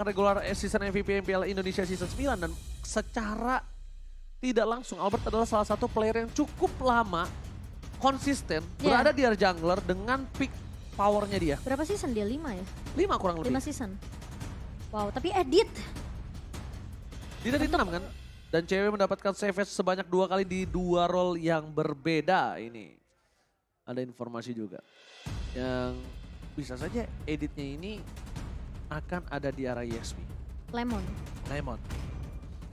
regular season MVP MPL Indonesia season 9 dan secara tidak langsung Albert adalah salah satu player yang cukup lama konsisten berada di area jungler dengan peak powernya dia. Berapa season dia? 5 ya? 5 kurang lebih. 5 season. Wow, tapi edit. Tidak di 6 kan? Dan cewek mendapatkan savage sebanyak 2 kali di 2 role yang berbeda ini. Ada informasi juga yang bisa saja editnya ini akan ada di arah EXP. Lemon.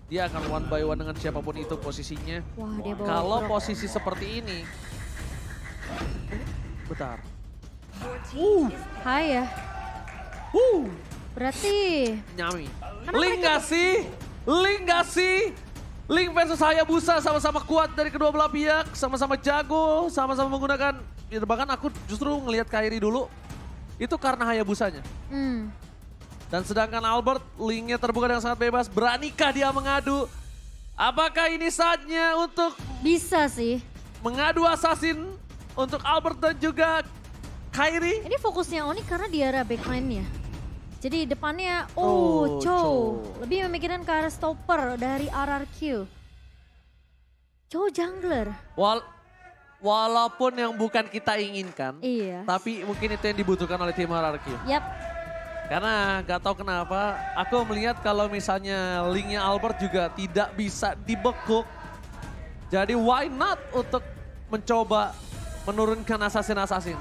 Dia akan one by one dengan siapapun itu posisinya. Wah, dia bawa Kalau Grok. posisi seperti ini. Bentar. Hai ya. Berarti Nyami. Karena Link mereka- gak sih? Link gak sih? Link versus Hayabusa sama-sama kuat dari kedua belah pihak. Sama-sama jago, sama-sama menggunakan. Ya, bahkan aku justru ngelihat Kairi dulu. Itu karena Hayabusanya. Dan sedangkan Albert, linknya terbuka dengan sangat bebas. Beranikah dia mengadu? Apakah ini saatnya untuk bisa sih. mengadu assassin untuk Albert dan juga Kairi? Ini fokusnya Onyx karena di arah backline-nya. Jadi depannya, Oh, Cho. Cho. Lebih memikirkan ke arah stopper dari RRQ. Cho jungler. Walaupun yang bukan kita inginkan, Iya. tapi mungkin itu yang dibutuhkan oleh tim RRQ. Yap. Karena gak tahu kenapa, aku melihat kalau misalnya linknya Albert juga tidak bisa dibekuk. Jadi why not untuk mencoba menurunkan assassin-assassin.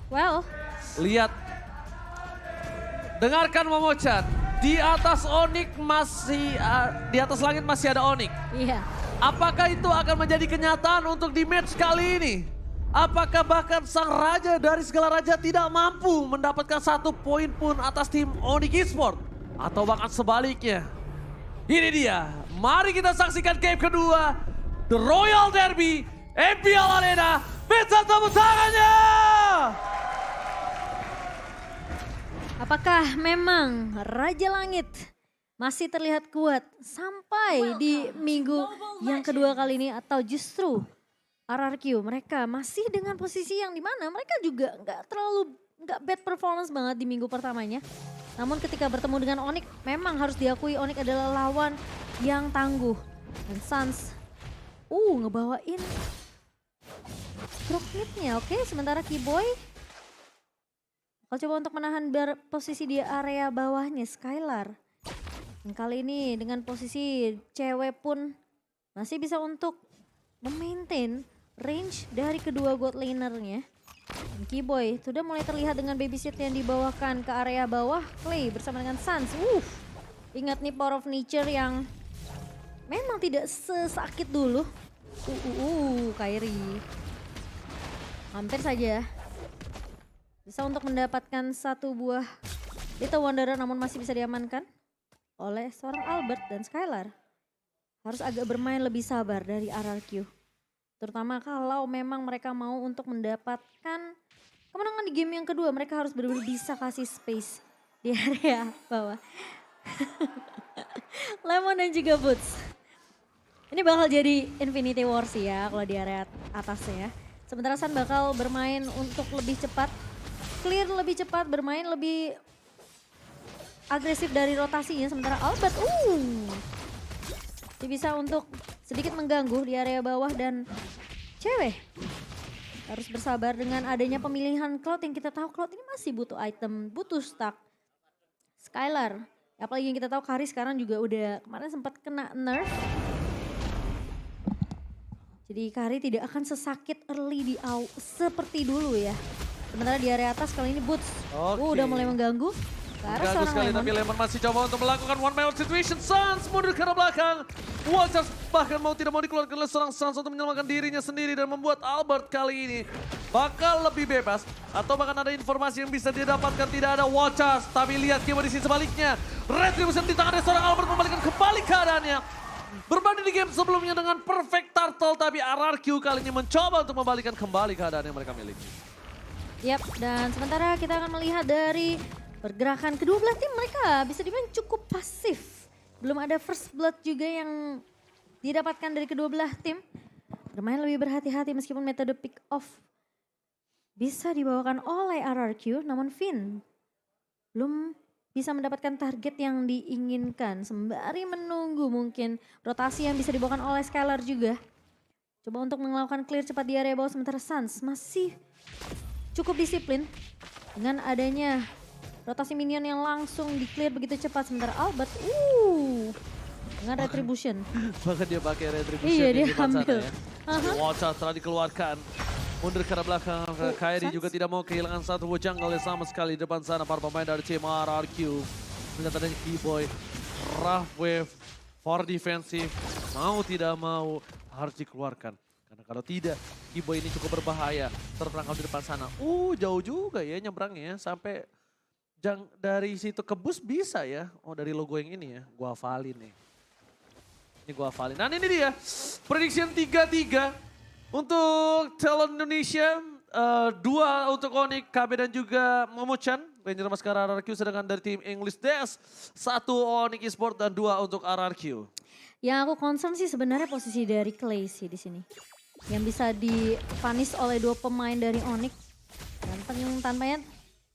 Well, Lihat, dengarkan Momochan. Di atas Onyx masih, di atas langit masih ada Onyx. iya. Apakah itu akan menjadi kenyataan untuk di match kali ini? Apakah bahkan sang raja dari segala raja tidak mampu mendapatkan 1 poin pun atas tim Onyx Esports? Atau bahkan sebaliknya? Ini dia, mari kita saksikan game kedua. The Royal Derby, MPL Arena. Minta tepuk tangannya! Apakah memang Raja Langit masih terlihat kuat sampai di minggu yang kedua kali ini atau justru RRQ mereka masih dengan posisi yang dimana mereka juga nggak bad performance banget di minggu pertamanya. Namun ketika bertemu dengan Onyx memang harus diakui Onyx adalah lawan yang tangguh. Dan Suns ngebawain drop mid-nya, oke. Sementara Keyboy coba untuk menahan posisi di area bawahnya Skylar. Dan kali ini dengan posisi cewek pun masih bisa untuk memaintain range dari kedua god lanernya. Dan Keyboy sudah mulai terlihat dengan babysit yang dibawakan ke area bawah. Clay bersama dengan Suns. Ingat nih Power of Nature yang memang tidak sesakit dulu. Kairi. Hampir saja bisa untuk mendapatkan 1 buah Little Wanderer namun masih bisa diamankan oleh seorang Albert dan Skylar. Harus agak bermain lebih sabar dari RRQ. Terutama kalau memang mereka mau untuk mendapatkan kemenangan di game yang kedua. Mereka harus benar-benar bisa kasih space di area bawah. Lemon dan juga Boots. Ini bakal jadi Infinity War sih ya kalau di area atasnya ya. Sementara Sun bakal bermain untuk lebih cepat. Clear lebih cepat, bermain lebih agresif dari rotasinya. Sementara Albert, dia bisa untuk sedikit mengganggu di area bawah dan cewek harus bersabar dengan adanya pemilihan Cloud yang kita tahu Cloud ini masih butuh item, butuh stack. Skylar, apalagi yang kita tahu Kari sekarang juga udah kemarin sempat kena nerf. Jadi Kari tidak akan sesakit early di seperti dulu ya. Sementara di area atas kali ini Boots udah mulai mengganggu. Ke arah Gagal seorang sekali Lemon. tapi Lemon masih coba untuk melakukan one man situation. Suns mundur ke arah belakang. Watchers bahkan tidak mau dikeluarkan oleh seorang Suns untuk menyelamatkan dirinya sendiri dan membuat Albert kali ini bakal lebih bebas. Atau bahkan ada informasi yang bisa dia dapatkan tidak ada Watchers. Tapi lihat keyboard di sisi sebaliknya. Retribution di tangan seorang Albert membalikkan kembali keadaannya. Berbanding di game sebelumnya dengan perfect turtle tapi RRQ kali ini mencoba untuk membalikkan kembali keadaan yang mereka miliki. Yap, dan sementara kita akan melihat dari pergerakan kedua belah tim mereka bisa dibilang cukup pasif. Belum ada first blood juga yang didapatkan dari kedua belah tim. Bermain lebih berhati-hati meskipun metode pick off bisa dibawakan oleh RRQ, namun Finn belum bisa mendapatkan target yang diinginkan sembari menunggu mungkin rotasi yang bisa dibawakan oleh Skylar juga. Coba untuk melakukan clear cepat di area bawah sementara Suns masih cukup disiplin dengan adanya rotasi minion yang langsung di clear begitu cepat sementara Albert dengan retribution. Bahkan dia pakai retribution Iya, di dia depan sana ambil. ya. Watcha telah dikeluarkan. Mundur ke arah belakang, Kyrie Suns. juga tidak mau kehilangan satu jungle sama sekali di depan sana para pemain dari tim RRQ. Melihat adanya Keyboy, rough wave, for defensive, mau tidak mau harus dikeluarkan. Karena kalau tidak, Keyboy ini cukup berbahaya, terperangkap di depan sana. Jauh juga ya nyebrangnya, sampai dari situ ke bus bisa ya. Oh dari logo yang ini ya, gua hafalin nih. Ini gua hafalin. Dan ini dia, prediction 3-3. Untuk Talent Indonesia, 2 untuk Onyx, KB dan juga Momo-chan. Ranger Maskara RRQ, sedangkan dari tim English Dash, 1 Onyx Esport dan 2 untuk RRQ. Yang aku concern sih sebenarnya posisi dari Clay sih di sini. Yang bisa dipanis oleh 2 pemain dari Onyx. Dan tampaknya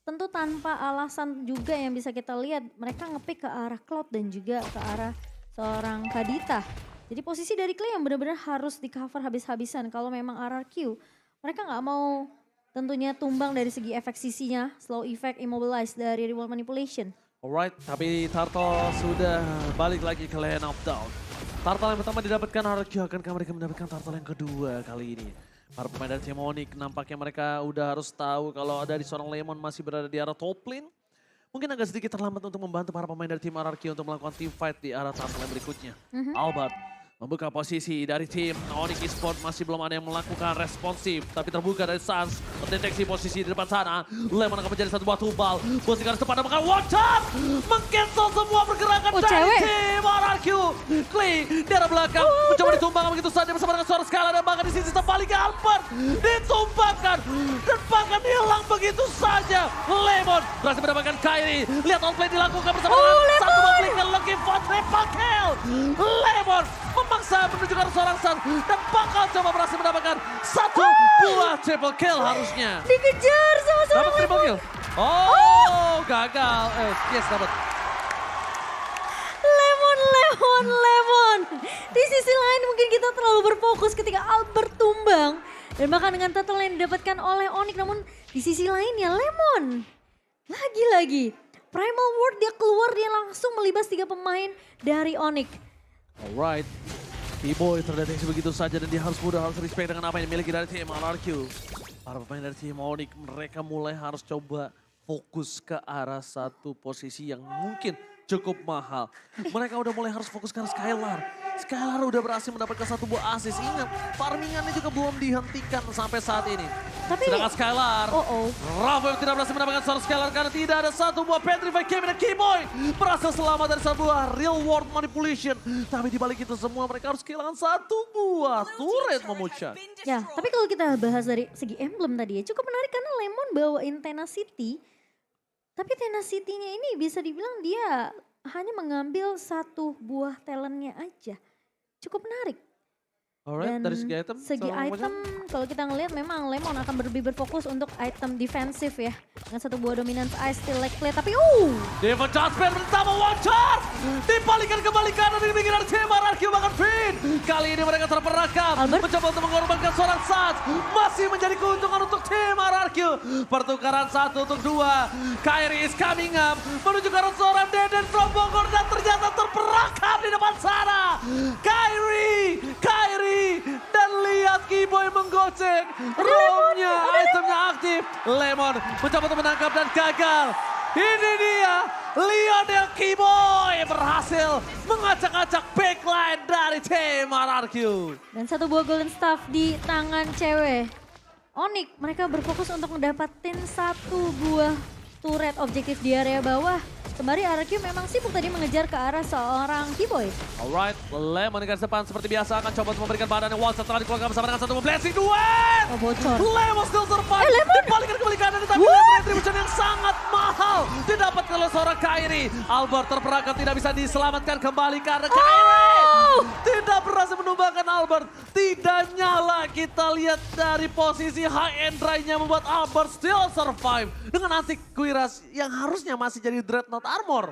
tentu tanpa alasan juga yang bisa kita lihat. Mereka ngepick ke arah Cloud dan juga ke arah seorang Kadita. Jadi posisi dari Clay yang benar-benar harus di cover habis-habisan. Kalau memang RRQ, mereka nggak mau tentunya tumbang dari segi efek CC-nya, slow effect, immobilize dari reward manipulation. Alright, tapi Turtle sudah balik lagi ke lane of down. Turtle yang pertama didapatkan RRQ, akankah mereka mendapatkan Turtle yang kedua kali ini? Para pemain dari tim Onyx nampaknya mereka udah harus tahu kalau dari seorang Lemon masih berada di arah top lane. Mungkin agak sedikit terlambat untuk membantu para pemain dari tim RRQ untuk melakukan team fight di arah Turtle yang berikutnya. Albert membuka posisi dari tim Onyx Esport, masih belum ada yang melakukan responsif. Tapi terbuka dari Suns, terdeteksi posisi di depan sana. Lemon akan menjadi satu buah tumbal. Bosik harus tepat dan watch out! Meng-cancel semua pergerakan dari tim RRQ. Clay di arah belakang, mencoba ditumbang begitu saja bersama dengan suara Skala. Dan bahkan di sisi kembali ke Albert, ditumbangkan. Dan bahkan hilang begitu saja. Lemon berhasil mendapatkan Kyrie. Lihat outplay dilakukan bersama dengan satu memberikan lagi for triple kill. Lemon memaksa menunjukkan seorang Sun dan bakal coba berhasil mendapatkan satu buah triple kill harusnya. Dikejar sama seorang Dapat triple kill. Gagal. Yes, dapat. Lemon. Di sisi lain mungkin kita terlalu berfokus ketika Albert tumbang. Dan bahkan dengan total yang didapatkan oleh Onyx. Namun di sisi lain ya Lemon. Lagi-lagi. Primal Ward dia keluar, dia langsung melibas 3 pemain dari Onyx. Alright. Keyboy terdeteksi begitu saja dan dia harus respect dengan apa yang dimiliki dari tim RRQ. Para pemain dari tim Onyx mereka mulai harus coba fokus ke arah satu posisi yang mungkin cukup mahal. Mereka udah mulai harus fokus ke arah Skylar. Skylar udah berhasil mendapatkan satu buah assist. Ingat, farmingannya juga belum dihentikan sampai saat ini. Tapi sedangkan Skylar, Rafael tidak berhasil mendapatkan seorang Skylar karena tidak ada satu buah Petrify Kevin dan Keyboy berhasil selamat dari satu buah real world manipulation. Tapi dibalik itu semua mereka harus kehilangan satu buah turret Momo-chan. Ya, tapi kalau kita bahas dari segi emblem tadi ya cukup menarik karena Lemon bawain Tenacity. Tapi Tenacity-nya ini bisa dibilang dia hanya mengambil satu buah talentnya aja. Cukup menarik. Alright, Dan dari segi item? segi item kalau kita ngelihat memang Lemon akan lebih berfokus untuk item defensif ya. Dengan satu buah dominance ice still like play tapi Devon Jasper bersama Watcher. Dibalikan kembali kanan di pinggir dari tim RRQ bahkan Finn. Kali ini mereka terperangkap. Mencoba untuk mengorbankan seorang Suns. Masih menjadi keuntungan untuk tim RRQ. Pertukaran 1 untuk 2. Kyrie is coming up. Menuju ke arah seorang Deden from Bogor dan ternyata terperangkap di depan sana. Kyrie. Dan lihat Keyboy menggocek. Roamnya, itemnya aktif. Lemon mencoba untuk menangkap dan gagal. Ini dia, Lionel Keyboy berhasil mengacak-acak backline dari tim RRQ. Dan satu buah golden staff di tangan cewek. Onyx mereka berfokus untuk mendapatkan satu buah turret objektif di area bawah. Kembali RRQ memang sibuk tadi mengejar ke arah seorang Keyboy. Alright, Lemon di garis depan seperti biasa akan coba untuk memberikan badan yang wall setelah dikeluarkan bersama dengan satu blessing duet. Bocor. Lemon still survive. Lemon. Dibalikan kembali kanan tapi retribution yang sangat mahal didapat oleh seorang Kyrie. Albert terperangkap tidak bisa diselamatkan kembali karena Kyrie tidak berhasil menumbangkan Albert. Tidak nyala, kita lihat dari posisi high end dry-nya membuat Albert still survive dengan anti Quiras yang harusnya masih jadi Dreadnought Dreadnought Armor.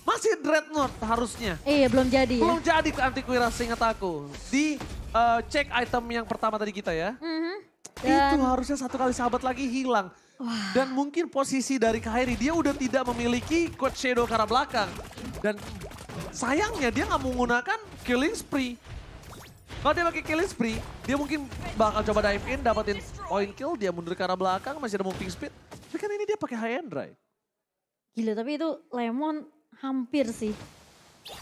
Masih Dreadnought harusnya. Iya belum jadi ya. Belum jadi Antiquira seingat aku. Di cek item yang pertama tadi kita ya. Itu harusnya satu kali sahabat lagi hilang. Dan mungkin posisi dari Kairi dia udah tidak memiliki Quad Shadow ke arah belakang. Dan sayangnya dia nggak menggunakan Killing Spree. Kalau dia pakai Killing Spree, dia mungkin bakal coba dive in, dapetin point kill, dia mundur ke arah belakang, masih ada moving speed. Tapi kan ini dia pakai high end drive. Gila tapi itu Lemon hampir sih.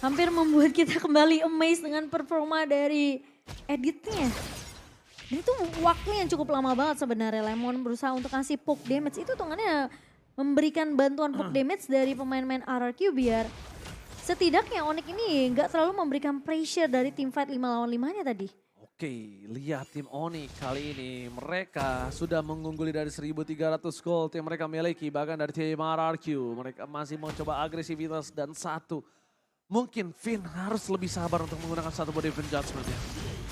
Hampir membuat kita kembali amazed dengan performa dari editnya. Ini tuh waktu yang cukup lama banget sebenarnya Lemon berusaha untuk kasih poke damage. Itu hitungannya memberikan bantuan poke damage dari pemain-pemain RRQ biar setidaknya Onyx ini nggak terlalu memberikan pressure dari teamfight 5 lawan 5-nya tadi. Oke, lihat tim Onyx kali ini. Mereka sudah mengungguli dari 1.300 gold yang mereka miliki. Bahkan dari tim RRQ. Mereka masih mau coba agresivitas dan satu. Mungkin Finn harus lebih sabar untuk menggunakan satu body defense judgment-nya.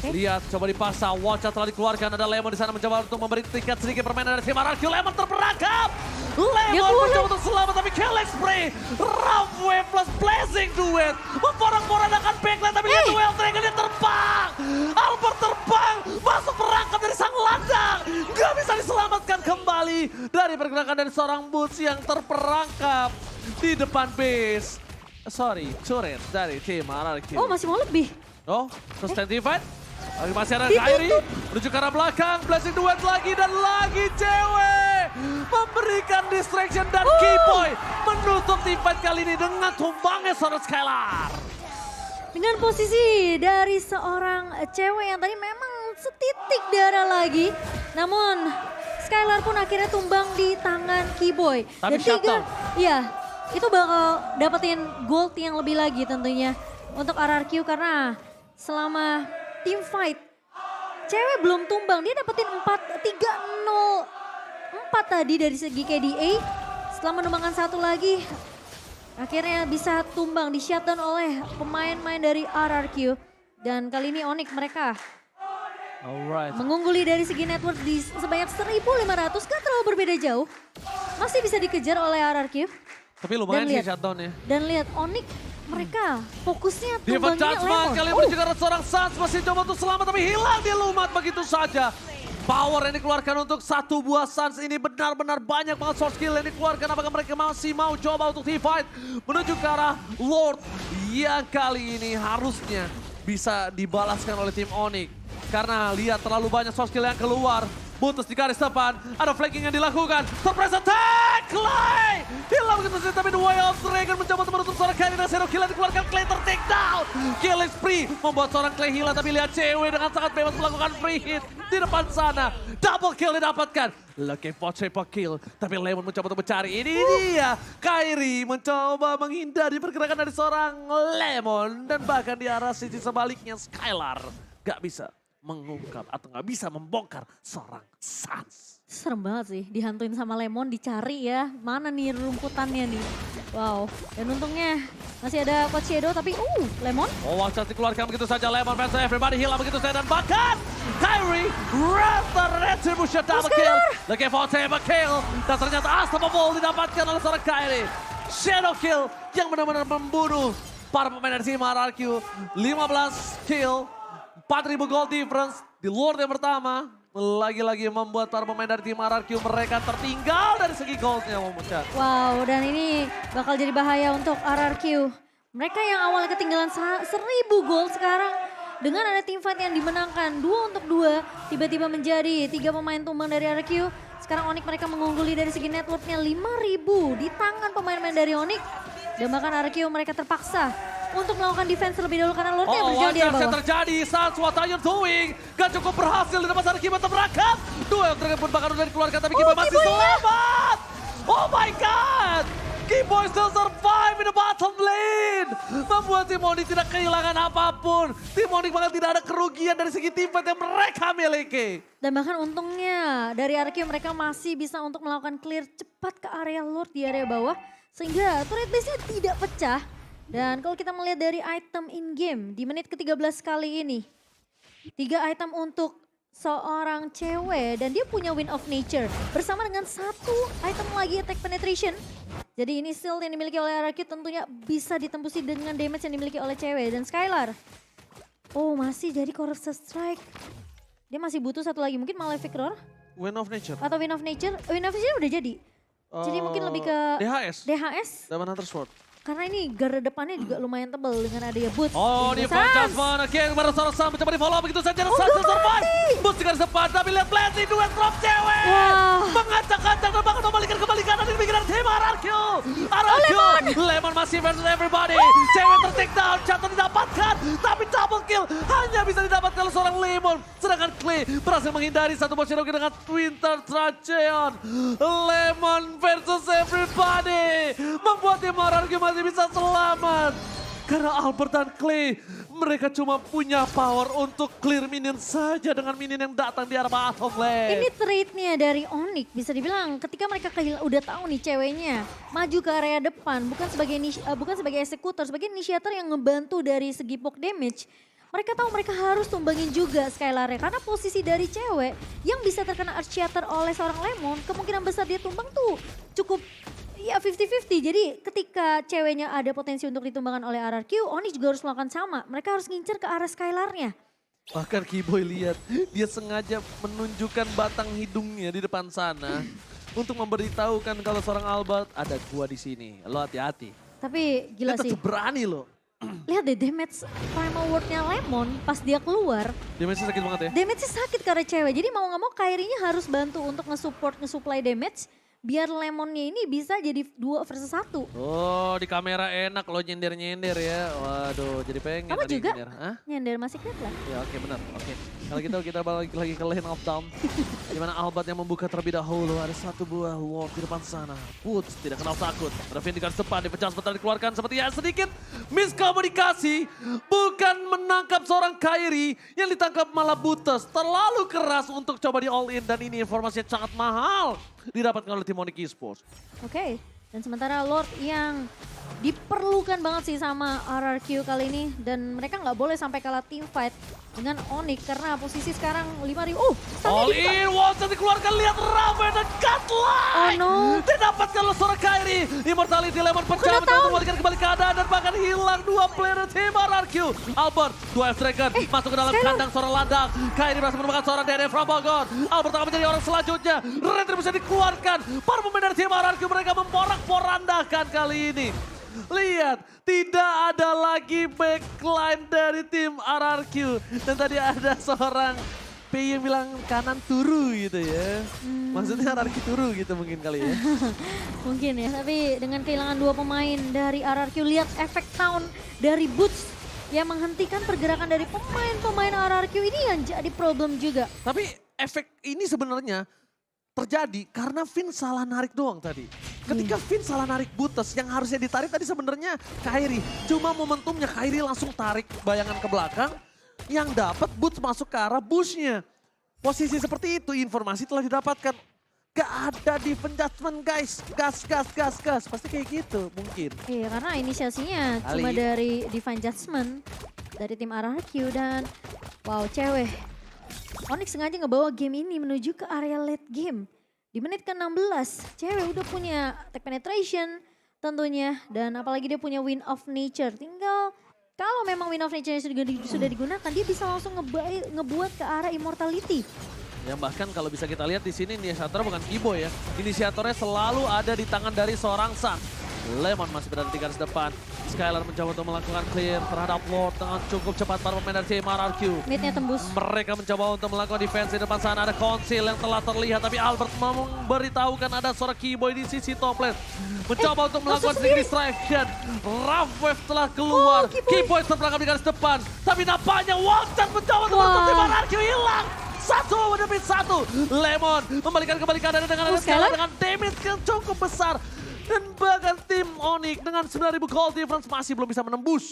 Lihat, coba dipasang. Watch out telah dikeluarkan. Ada Lemon di sana mencoba untuk memberi tingkat sedikit permainan dari tim RRQ. Lemon terperangkap. Lemon mencoba untuk selamat tapi Killing Spree. Ramway plus Blazing Duet. Memporak-porandakan backline tapi lihat Duel Dragon dia terbang. Albert terbang. Masuk perangkap dari sang landang. Gak bisa diselamatkan kembali dari pergerakan dari seorang Boots yang terperangkap di depan base. Sorry, turret dari tim RRQ. Oh masih mau lebih. Oh, sustained fight. Masih ada Kairi. Menuju ke arah belakang. Blazing Duet lagi dan lagi cewek. Memberikan distraction dan Keyboy. Menutup tim fight kali ini dengan tumbangnya seorang Skylar. Dengan posisi dari seorang cewek yang tadi memang setitik darah lagi. Namun Skylar pun akhirnya tumbang di tangan Keyboy. Tapi dan iya, itu bakal dapetin gold yang lebih lagi tentunya untuk RRQ karena selama team fight cewek belum tumbang. Dia dapetin 4 tadi dari segi KDA. Setelah menumbangkan satu lagi akhirnya bisa tumbang di shutdown oleh pemain-pemain dari RRQ. Dan kali ini Onyx mereka mengungguli dari segi network di sebanyak 1.500, gak terlalu berbeda jauh. Masih bisa dikejar oleh RRQ. Tapi lumayan sih shutdownnya. Dan lihat Onyx mereka fokusnya Divert tumbangnya Judgment Lemon. kali ini menuju ke arah seorang Sans masih coba untuk selamat tapi hilang dia lumat begitu saja. Power yang dikeluarkan untuk satu buah Sans ini benar-benar banyak banget source skill yang dikeluarkan. Apakah mereka masih mau coba untuk teamfight menuju ke arah Lord yang kali ini harusnya bisa dibalaskan oleh tim Onyx. Karena lihat terlalu banyak source skill yang keluar. Butus di garis depan, ada flanking yang dilakukan. Surprise attack, Clay! Hilang begitu saja, tapi The Way of Dragon mencoba untuk menutup seorang Kairi dan Zero Kill yang dikeluarkan. Clay ter-take down. Killing Spree membuat seorang Clay hilang, tapi lihat cewek dengan sangat bebas melakukan free hit di depan sana. Double kill didapatkan. Looking for triple kill, tapi Lemon mencoba untuk mencari. Ini dia, Kairi mencoba menghindari pergerakan dari seorang Lemon. Dan bahkan di arah sisi sebaliknya, Skylar gak bisa mengungkap atau nggak bisa membongkar seorang Sans. Serem banget sih, dihantuin sama Lemon, dicari ya. Mana nih rumputannya nih. Wow, dan untungnya masih ada Quad Shadow tapi Lemon. Oh, waktu dikeluarkan begitu saja Lemon fans everybody hilang begitu saja dan bahkan Kairi Retribution double kill. Looking for triple kill. Dan ternyata unstoppable didapatkan oleh seorang Kairi. Shadow kill yang benar-benar membunuh para pemain dari tim RRQ. 15 kill. 4.000 gold difference di Lord yang pertama. Lagi-lagi membuat para pemain dari tim RRQ mereka tertinggal dari segi goldnya. Wow, dan ini bakal jadi bahaya untuk RRQ. Mereka yang awalnya ketinggalan 1.000 gold sekarang dengan ada tim fight yang dimenangkan 2 untuk 2. Tiba-tiba menjadi 3 pemain tumbang dari RRQ. Sekarang Onyx mereka mengungguli dari segi networknya 5.000 di tangan pemain-pemain dari Onyx. Dan bahkan RRQ mereka terpaksa untuk melakukan defense terlebih dahulu karena Lordnya berjalan di bawah. Yang terjadi saat what are you doing? Gak cukup berhasil di depan sana Kiba terperangkap. Duel Dragon pun bahkan udah dikeluarkan tapi Kiba masih selamat. Oh my god. Kiba still survive in the bottom lane. Membuat tim Onyx tidak kehilangan apapun. Tim Onyx bahkan tidak ada kerugian dari segi tim fight yang mereka miliki. Dan bahkan untungnya dari RRQ mereka masih bisa untuk melakukan clear cepat ke area Lord di area bawah. Sehingga turret base-nya tidak pecah. Dan kalau kita melihat dari item in game di menit ke-13 kali ini. 3 item untuk seorang cewek dan dia punya Wind of Nature bersama dengan satu item lagi attack penetration. Jadi ini shield yang dimiliki oleh RRQ tentunya bisa ditembusi dengan damage yang dimiliki oleh cewek. Dan Skylar, oh masih jadi Corrupted Strike. Dia masih butuh satu lagi, mungkin Malefic Roar Wind of Nature. atau Wind of Nature. Wind of Nature udah jadi. Jadi mungkin lebih ke DHS. Diamond Hunter Sword. Karena ini garda depannya juga lumayan tebal dengan adanya Boots. Oh, di Fantasman, oke, baru seorang Sam mencoba di follow up begitu saja. Dan Oh, Sam gak survive. mati. Boots di garis depan, tapi lihat Blasi, dua drop cewek. Wah. Mengacak-acak dan bahkan membalikan kembali kanan di pikiran tim RRQ. Lemon masih versus everybody. Cewek ter-take down, Chaton didapatkan. Tapi double kill hanya bisa didapatkan oleh seorang Lemon. Sedangkan Clay berhasil menghindari satu bot Shinogi dengan Winter Tracheon. Lemon versus everybody. Membuat tim RRQ masih bisa selamat. Karena Albert dan Clay, mereka cuma punya power untuk clear minion saja dengan minion yang datang di arah bottom lane. Ini trade-nya dari Onyx bisa dibilang ketika mereka udah tahu nih ceweknya maju ke area depan bukan sebagai eksekutor, sebagai initiator yang ngebantu dari segi poke damage. Mereka tahu mereka harus tumbangin juga Skylar-nya karena posisi dari cewek yang bisa terkena Earth Shatter oleh seorang Lemon, kemungkinan besar dia tumbang tuh cukup ya 50-50. Jadi ketika ceweknya ada potensi untuk ditumbangkan oleh RRQ, Onyx juga harus melakukan sama. Mereka harus ngincer ke arah Skylar-nya. Bahkan Kiboy lihat, dia sengaja menunjukkan batang hidungnya di depan sana untuk memberitahukan kalau seorang Albert ada gua di sini. Lo hati-hati. Tapi gila Dia sih. tetap berani loh. Lihat deh damage primal ward-nya Lemon pas dia keluar. Damage-nya sakit banget ya. Damage-nya sakit karena cewek. Jadi mau gak mau Kairi-nya harus bantu untuk nge-supply damage. Biar Lemonnya ini bisa jadi 2 versus 1. Oh, di kamera enak lo nyender-nyender ya. Waduh, jadi pengen Kamu tadi juga nyender. Hah? nyender masih keren lah. Ya oke benar, oke. Kalau gitu kita balik lagi ke lane of down. Dimana Albert yang membuka terlebih dahulu. Ada satu buah ward di depan sana. Boots tidak kenal takut. Ravin di garis depan, dipecah sebentar dikeluarkan. Seperti ya sedikit miskomunikasi. Bukan menangkap seorang Kairi. Yang ditangkap malah Buttes. Terlalu keras untuk coba di all in. Dan ini informasinya sangat mahal. Didapatkan oleh tim Onyx Esports. Oke, dan sementara Lord yang diperlukan banget sih sama RRQ kali ini. Dan mereka nggak boleh sampai kalah team fight dengan Onyx karena posisi sekarang 5.000. All in, Watson dikeluarkan, lihat Raven dan Godlike. Oh no. Didapatkan oleh seorang Kairi. Immortality Lemon pecah, mencoba membalikan kembali keadaan dan bahkan hilang dua player tim RRQ. Albert, 2 F-Dragon, masuk ke dalam kandang seorang ladang. Kairi berhasil menemukan seorang DD from Bogor. Albert akan menjadi orang selanjutnya. Retribution dikeluarkan. Para pemain dari tim RRQ mereka memporak-porandakan kali ini. Lihat, tidak ada lagi backline dari tim RRQ. Dan tadi ada seorang P yang bilang kanan turu gitu ya. Maksudnya RRQ turu gitu mungkin kali ya. Mungkin ya, tapi dengan kehilangan 2 pemain dari RRQ, lihat efek Town dari Boots yang menghentikan pergerakan dari pemain-pemain RRQ ini yang jadi problem juga. Tapi efek ini sebenarnya terjadi karena Vin salah narik doang tadi. Ketika Vin salah narik Buttes yang harusnya ditarik tadi sebenarnya Kairi. Cuma momentumnya Kairi langsung tarik bayangan ke belakang. Yang dapat Boots masuk ke arah bushnya. Posisi seperti itu informasi telah didapatkan. Gak ada defense judgment guys. Gas. Pasti kayak gitu mungkin. Iya, karena inisiasinya cuma dari Divine Judgment dari tim RRQ dan wow, cewek. Onyx sengaja ngebawa game ini menuju ke area late game. Di menit ke-16, cewek udah punya attack penetration tentunya. Dan apalagi dia punya Wind of Nature. Tinggal kalau memang Wind of Nature sudah digunakan, dia bisa langsung ngebuat ke arah Immortality. Yang bahkan kalau bisa kita lihat di sini inisiatornya bukan Kiboy ya. Inisiatornya selalu ada di tangan dari seorang Sun. Lemon masih berada di garis depan. Skylar mencoba untuk melakukan clear terhadap Lord dengan cukup cepat para pemain dari tim RRQ. Midnya tembus. Mereka mencoba untuk melakukan defense di depan sana. Ada konsil yang telah terlihat tapi Albert memberitahukan ada seorang Kiboy di sisi top lane. Mencoba untuk melakukan sedikit distraction. Rough Wave telah keluar. Kiboy terperangkap di garis depan. Tapi nampaknya Watson mencoba untuk menutup tim RRQ hilang. 1-1. Lemon membalikan kembali keadaan dengan Skylar dengan damage yang cukup besar. Dan bahkan tim Onyx dengan 9.000 gold difference masih belum bisa menembus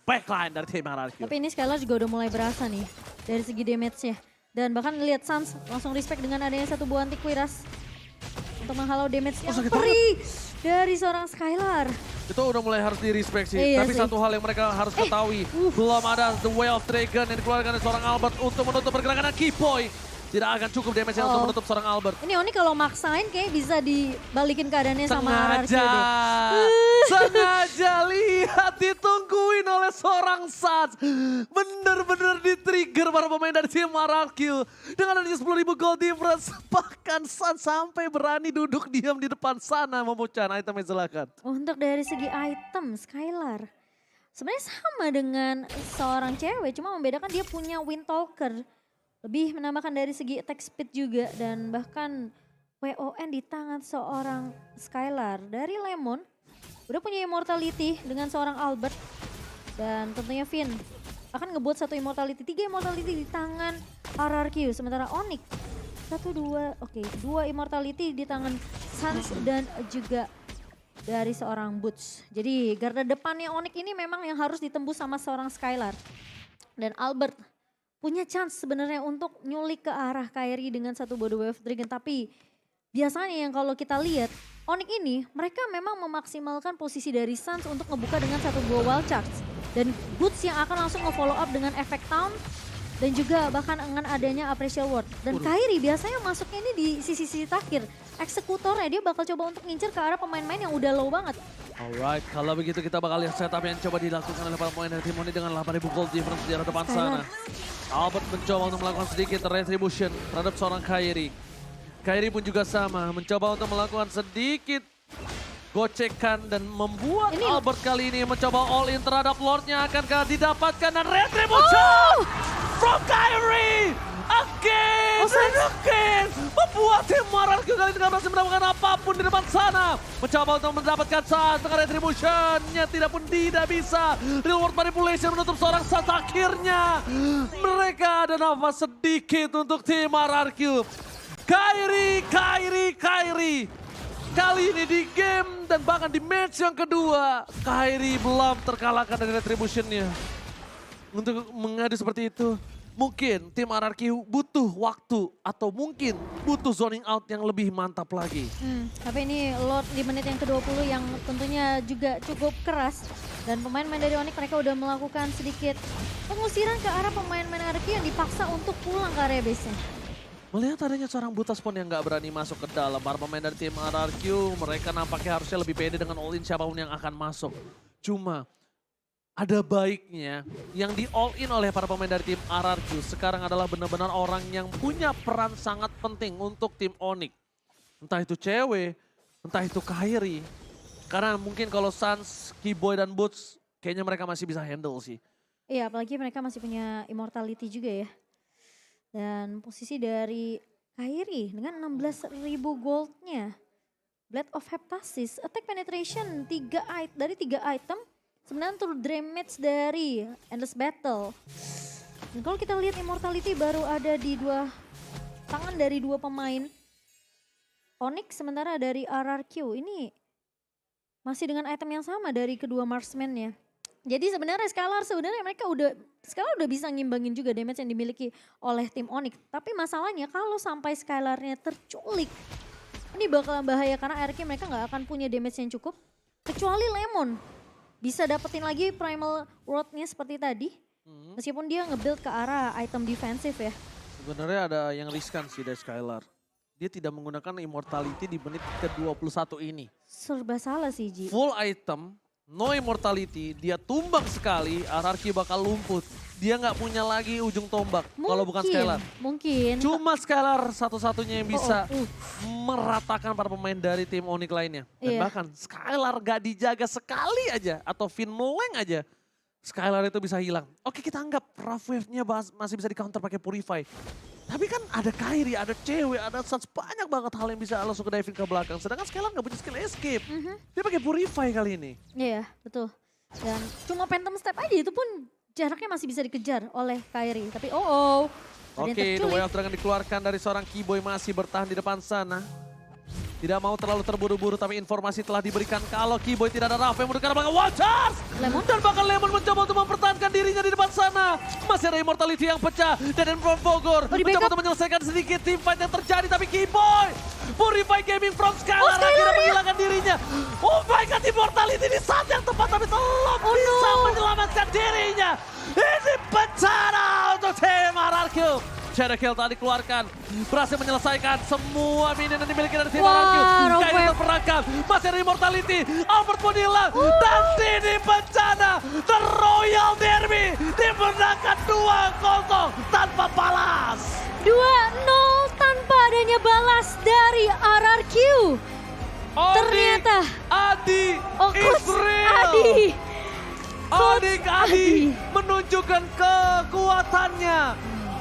backline dari tim RRQ. Tapi ini Skylar juga udah mulai berasa nih dari segi damage-nya. Dan bahkan lihat Sans langsung respect dengan adanya satu buah anti Quiras. untuk menghalau damage yang sakit perih dari seorang Skylar. Itu udah mulai harus di-respect sih. Iya Tapi sih. satu hal yang mereka harus ketahui. Belum ada The Way of Dragon yang dikeluarkan dari seorang Albert untuk menutup pergerakan Keyboy. Tidak akan cukup damage yang untuk menutup seorang Albert. Ini Oni kalau maksain kayak bisa dibalikin keadaannya sama RRQ Sengaja. deh. Sengaja lihat ditungguin oleh seorang Suns. Bener-bener di-trigger para pemain dari tim RRQ. Dengan adanya 10.000 gold difference. Bahkan Suns sampai berani duduk diam di depan sana memucahin itemnya silakan. Untuk dari segi item, Skylar sebenarnya sama dengan seorang cewek, cuma membedakan dia punya Windtalker. Lebih menambahkan dari segi attack speed juga dan bahkan WON di tangan seorang Skylar. Dari Lemon udah punya immortality dengan seorang Albert dan tentunya Finn akan ngebuat satu immortality, 3 immortality di tangan RRQ. Sementara Onyx 2 immortality di tangan Suns dan juga dari seorang Boots. Jadi garda depannya Onyx ini memang yang harus ditembus sama seorang Skylar. Dan Albert punya chance sebenarnya untuk nyulik ke arah Kairi dengan satu Body Wave Dragon. Tapi biasanya yang kalau kita lihat Onyx ini mereka memang memaksimalkan posisi dari Suns untuk ngebuka dengan satu buah wall charge. Dan Boots yang akan langsung nge-follow up dengan efek Town. Dan juga bahkan dengan adanya Appracial Ward. Dan Kairi biasanya masuknya ini di sisi-sisi terakhir. Eksekutornya dia bakal coba untuk ngincer ke arah pemain-pemain yang udah low banget. Alright, kalau begitu kita bakal lihat setup yang coba dilakukan oleh para pemain dari tim Oni dengan 8.000 gold difference di arah depan sana. Albert mencoba untuk melakukan sedikit retribution terhadap seorang Kairi. Kairi pun juga sama, mencoba untuk melakukan sedikit gocekan dan membuat Albert kali ini mencoba all in terhadap Lordnya. Akankah didapatkan dan retribution from Kairi again and again. Membuat tim RRQ kali ini tidak berhasil mendapatkan apapun di depan sana. Mencoba untuk mendapatkan saat dengan retribution-nya tidak bisa. Real world manipulation menutup seorang saat akhirnya. Mereka ada nafas sedikit untuk tim RRQ. Kairi. Kali ini di game dan bahkan di match yang kedua. Kairi belum terkalahkan dari retribution-nya. Untuk mengadu seperti itu. Mungkin tim RRQ butuh waktu atau mungkin butuh zoning out yang lebih mantap lagi. Tapi ini Lord di menit yang ke-20 yang tentunya juga cukup keras. Dan pemain-pemain dari Onyx mereka udah melakukan sedikit pengusiran ke arah pemain-pemain RRQ yang dipaksa untuk pulang ke area base-nya. Melihat adanya seorang Butaspon yang gak berani masuk ke dalam. Para pemain dari tim RRQ mereka nampaknya harusnya lebih pede dengan all in siapapun yang akan masuk. Cuma ada baiknya yang di all in oleh para pemain dari tim RRQ sekarang adalah benar-benar orang yang punya peran sangat penting untuk tim Onyx. Entah itu cewek, entah itu Kairi. Karena mungkin kalau Suns, Keyboy dan Boots kayaknya mereka masih bisa handle sih. Iya, apalagi mereka masih punya immortality juga ya. Dan posisi dari Kairi dengan 16.000 goldnya. Blade of Heptasis, attack penetration dari 3 item. Sebenarnya untuk damage dari Endless Battle. Dan kalau kita lihat immortality baru ada di tangan dari 2 pemain Onyx, sementara dari RRQ ini masih dengan item yang sama dari kedua marksman-nya. Jadi sebenarnya Skylar mereka udah bisa ngimbangin juga damage yang dimiliki oleh tim Onyx. Tapi masalahnya kalau sampai Skylar-nya terculik, ini bakalan bahaya karena RRQ mereka nggak akan punya damage yang cukup. Kecuali Lemon bisa dapetin lagi primal ward-nya seperti tadi. Meskipun dia nge-build ke arah item defensif ya. Sebenarnya ada yang riskan sih dari Skylar. Dia tidak menggunakan immortality di menit ke-21 ini. Serba salah sih Ji. Full item, no immortality, dia tumbang sekali, RRQ bakal lumput. Dia nggak punya lagi ujung tombak kalau bukan Skylar. Mungkin. Cuma Skylar satu-satunya yang bisa meratakan para pemain dari tim Onyx lainnya. Dan bahkan Skylar gak dijaga sekali aja atau Finn meleng aja. Skylar itu bisa hilang. Oke, kita anggap rough wave-nya masih bisa di counter pakai Purify. Tapi kan ada Kairi, ada cewek, ada Suns, banyak banget hal yang bisa langsung ke diving ke belakang. Sedangkan Skylar gak punya skill escape. Dia pakai Purify kali ini. Iya, betul. Dan cuma phantom step aja itu pun jaraknya masih bisa dikejar oleh Kairi. Tapi Oke, The Way of Dragon dikeluarkan dari seorang Keyboy masih bertahan di depan sana. Tidak mau terlalu terburu-buru tapi informasi telah diberikan kalau Keyboy tidak ada Rafa yang mendekat belakang Watchers. Dan bahkan Lemon mencoba untuk mempertahankan dirinya di depan sana. Masih ada immortality yang pecah dan From Bogor mencoba untuk menyelesaikan sedikit team fight yang terjadi tapi Keyboy Purify Gaming from Skylar Skylar akhirnya ya. menghilangkan dirinya. Oh my god, Immortality di saat yang tepat tapi belum bisa menyelamatkan dirinya. Ini bencana untuk tim RRQ. Shadow Kill tadi keluarkan, berhasil menyelesaikan semua minion yang dimiliki dari tim RRQ. Rob Kairi Web. terperangkap, masih ada Immortality, Albert pun hilang. Dan ini bencana, The Royal Derby dimenangkan 2-0 tanpa balas. 2-0 tanpa adanya balas dari RRQ. Ternyata Adi Coach Israel. Adi. Coach Adi Adi. menunjukkan kekuatannya.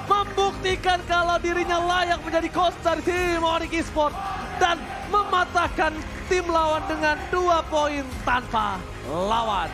Membuktikan kalau dirinya layak menjadi coach dari tim Onyx Esports. Dan mematahkan tim lawan dengan 2 poin tanpa lawan.